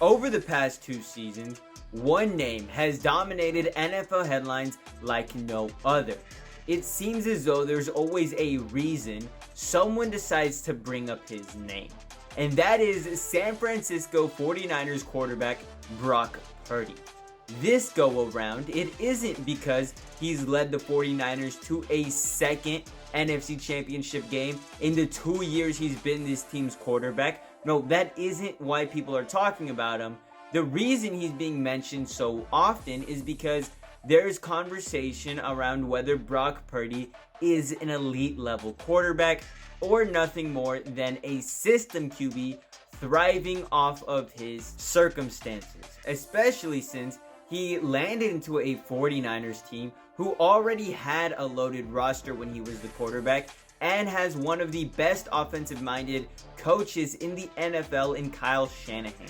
Over the past 2 seasons, one name has dominated NFL headlines like no other. It seems as though there's always a reason someone decides to bring up his name. And that is San Francisco 49ers quarterback Brock Purdy. This go around, it isn't because he's led the 49ers to a second NFC Championship game in the 2 years he's been this team's quarterback. No, that isn't why people are talking about him. The reason he's being mentioned so often is because there's conversation around whether Brock Purdy is an elite level quarterback or nothing more than a system QB thriving off of his circumstances, especially since he landed into a 49ers team who already had a loaded roster when he was the quarterback and has one of the best offensive-minded coaches in the NFL in Kyle Shanahan.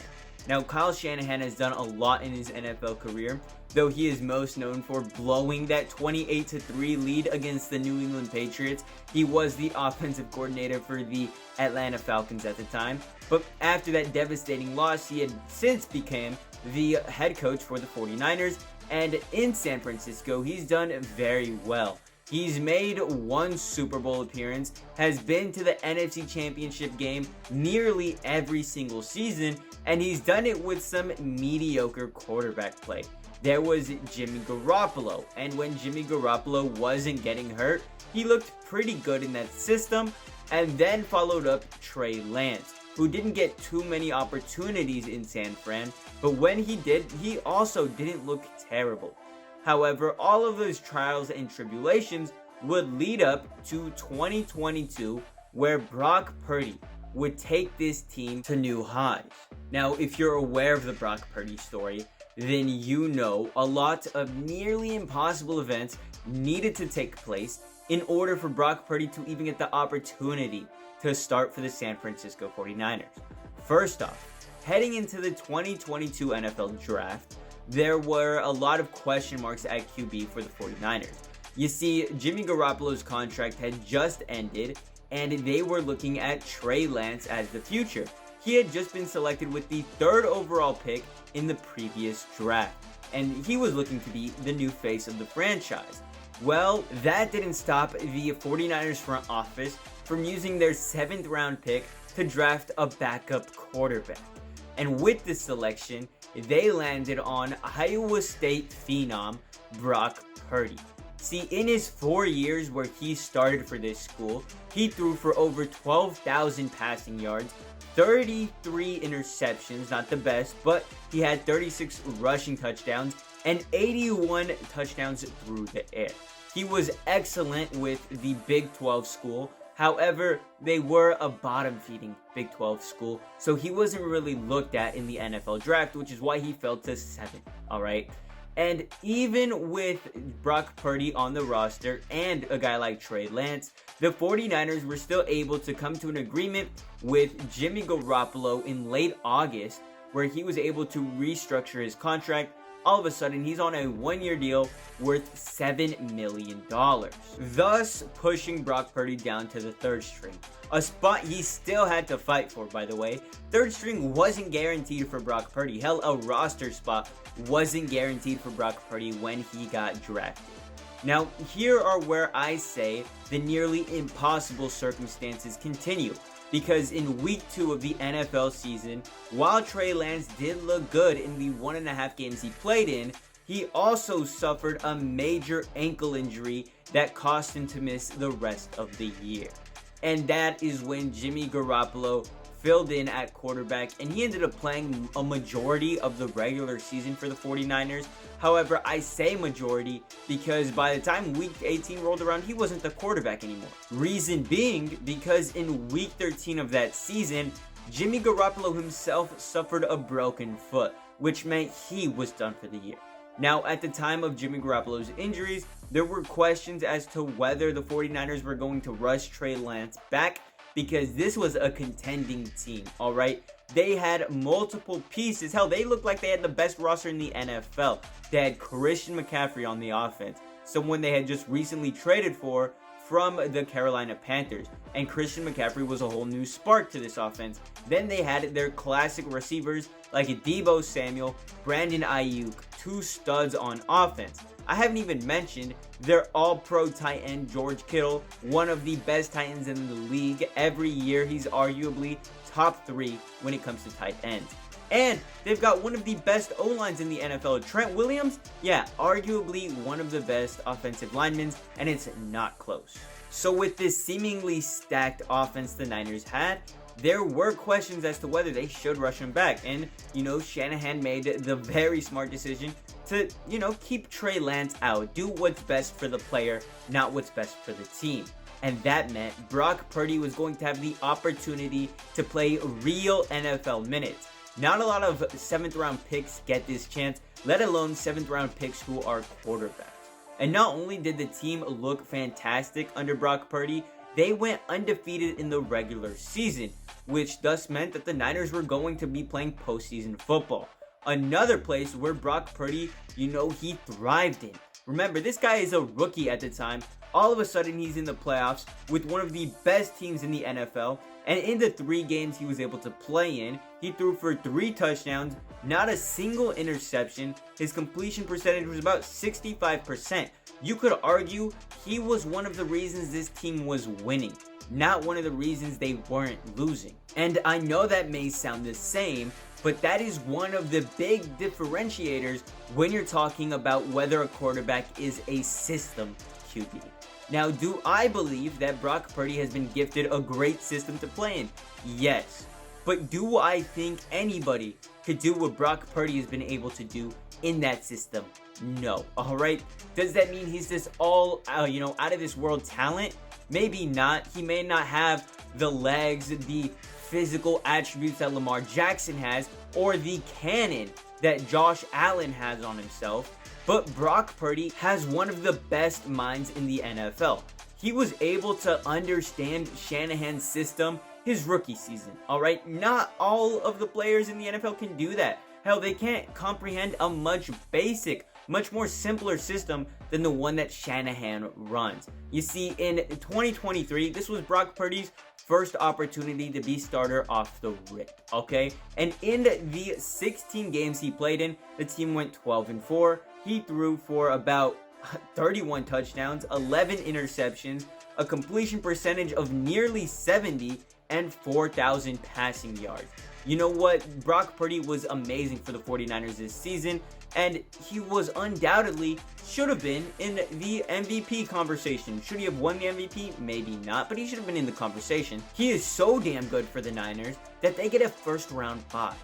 Now, Kyle Shanahan has done a lot in his NFL career, though he is most known for blowing that 28-3 lead against the New England Patriots. He was the offensive coordinator for the Atlanta Falcons at the time, but after that devastating loss, he had since become the head coach for the 49ers, and in San Francisco, he's done very well. He's made one Super Bowl appearance, has been to the NFC Championship game nearly every single season, and he's done it with some mediocre quarterback play. There was Jimmy Garoppolo, and when Jimmy Garoppolo wasn't getting hurt, he looked pretty good in that system, and then followed up Trey Lance, who didn't get too many opportunities in San Fran, but when he did, he also didn't look terrible. However, all of those trials and tribulations would lead up to 2022, where Brock Purdy would take this team to new highs. Now, if you're aware of the Brock Purdy story, then you know a lot of nearly impossible events needed to take place in order for Brock Purdy to even get the opportunity to start for the San Francisco 49ers. First off, heading into the 2022 NFL Draft, there were a lot of question marks at QB for the 49ers. You see, Jimmy Garoppolo's contract had just ended, and they were looking at Trey Lance as the future. He had just been selected with the 3rd overall pick in the previous draft, and he was looking to be the new face of the franchise. Well, that didn't stop the 49ers front office from using their 7th round pick to draft a backup quarterback. And with this selection, they landed on Iowa State phenom Brock Purdy. See, in his 4 years where he started for this school, he threw for over 12,000 passing yards, 33 interceptions, not the best, but he had 36 rushing touchdowns and 81 touchdowns through the air. He was excellent with the Big 12 school. However, they were a bottom-feeding Big 12 school, so he wasn't really looked at in the NFL draft, which is why he fell to 7th, alright? And even with Brock Purdy on the roster and a guy like Trey Lance, the 49ers were still able to come to an agreement with Jimmy Garoppolo in late August, where he was able to restructure his contract. All of a sudden, he's on a 1-year deal worth $7 million, thus pushing Brock Purdy down to the 3rd string, a spot he still had to fight for, by the way. 3rd string wasn't guaranteed for Brock Purdy. Hell, a roster spot wasn't guaranteed for Brock Purdy when he got drafted. Now, here are where I say the nearly impossible circumstances continue. Because in week 2 of the NFL season, while Trey Lance did look good in the 1.5 games he played in, he also suffered a major ankle injury that caused him to miss the rest of the year. And that is when Jimmy Garoppolo filled in at quarterback, and he ended up playing a majority of the regular season for the 49ers. However, I say majority because by the time week 18 rolled around, he wasn't the quarterback anymore. Reason being, because in week 13 of that season, Jimmy Garoppolo himself suffered a broken foot, which meant he was done for the year. Now, at the time of Jimmy Garoppolo's injuries, there were questions as to whether the 49ers were going to rush Trey Lance back, because this was a contending team, alright? They had multiple pieces. Hell, they looked like they had the best roster in the NFL. They had Christian McCaffrey on the offense, someone they had just recently traded for from the Carolina Panthers, and Christian McCaffrey was a whole new spark to this offense. Then they had their classic receivers like Deebo Samuel, Brandon Ayuk, two studs on offense. I haven't even mentioned their all-pro tight end George Kittle, one of the best tight ends in the league. Every year he's arguably top 3 when it comes to tight ends. And they've got one of the best O-lines in the NFL. Trent Williams, yeah, arguably one of the best offensive linemen, and it's not close. So with this seemingly stacked offense the Niners had, there were questions as to whether they should rush him back. And, Shanahan made the very smart decision to, keep Trey Lance out. Do what's best for the player, not what's best for the team. And that meant Brock Purdy was going to have the opportunity to play real NFL minutes. Not a lot of 7th round picks get this chance, let alone 7th round picks who are quarterbacks. And not only did the team look fantastic under Brock Purdy, they went undefeated in the regular season, which thus meant that the Niners were going to be playing postseason football. Another place where Brock Purdy, he thrived in. Remember, this guy is a rookie at the time. All of a sudden, he's in the playoffs with one of the best teams in the NFL. And in the 3 games he was able to play in, he threw for 3 touchdowns, not a single interception. His completion percentage was about 65%. You could argue he was one of the reasons this team was winning, not one of the reasons they weren't losing. And I know that may sound the same, but that is one of the big differentiators when you're talking about whether a quarterback is a system QB. Now, do I believe that Brock Purdy has been gifted a great system to play in? Yes. But do I think anybody could do what Brock Purdy has been able to do in that system? No. Alright? Does that mean he's this all, out of this world talent? Maybe not. He may not have the legs, the physical attributes that Lamar Jackson has, or the cannon that Josh Allen has on himself. But Brock Purdy has one of the best minds in the NFL. He was able to understand Shanahan's system his rookie season, alright? Not all of the players in the NFL can do that. Hell, they can't comprehend a much more simpler system than the one that Shanahan runs. You see, in 2023, this was Brock Purdy's first opportunity to be starter off the rip, okay? And in the 16 games he played in, the team went 12-4. He threw for about 31 touchdowns, 11 interceptions, a completion percentage of nearly 70, and 4,000 passing yards. You know what? Brock Purdy was amazing for the 49ers this season, and he was undoubtedly should have been in the MVP conversation. Should he have won the MVP? Maybe not, but he should have been in the conversation. He is so damn good for the Niners that they get a first round bye.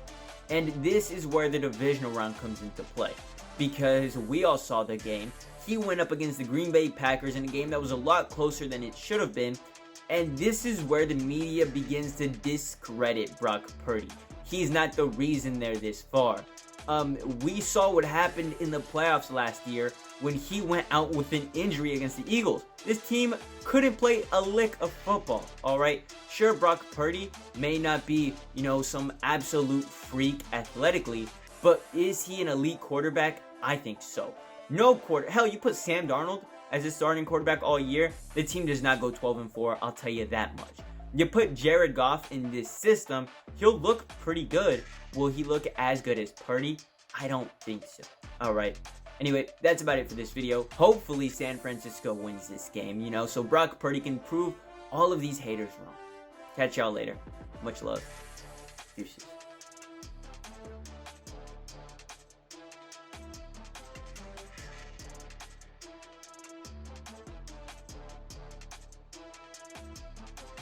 And this is where the divisional round comes into play, because we all saw the game. He went up against the Green Bay Packers in a game that was a lot closer than it should have been. And this is where the media begins to discredit Brock Purdy. He's not the reason they're this far. We saw what happened in the playoffs last year when he went out with an injury against the Eagles. This team couldn't play a lick of football, alright? Sure, Brock Purdy may not be, some absolute freak athletically, but is he an elite quarterback? I think so. Hell, you put Sam Darnold as a starting quarterback all year, the team does not go 12-4, I'll tell you that much. You put Jared Goff in this system, he'll look pretty good. Will he look as good as Purdy? I don't think so. Alright. Anyway, that's about it for this video. Hopefully San Francisco wins this game, so Brock Purdy can prove all of these haters wrong. Catch y'all later. Much love. Deuces.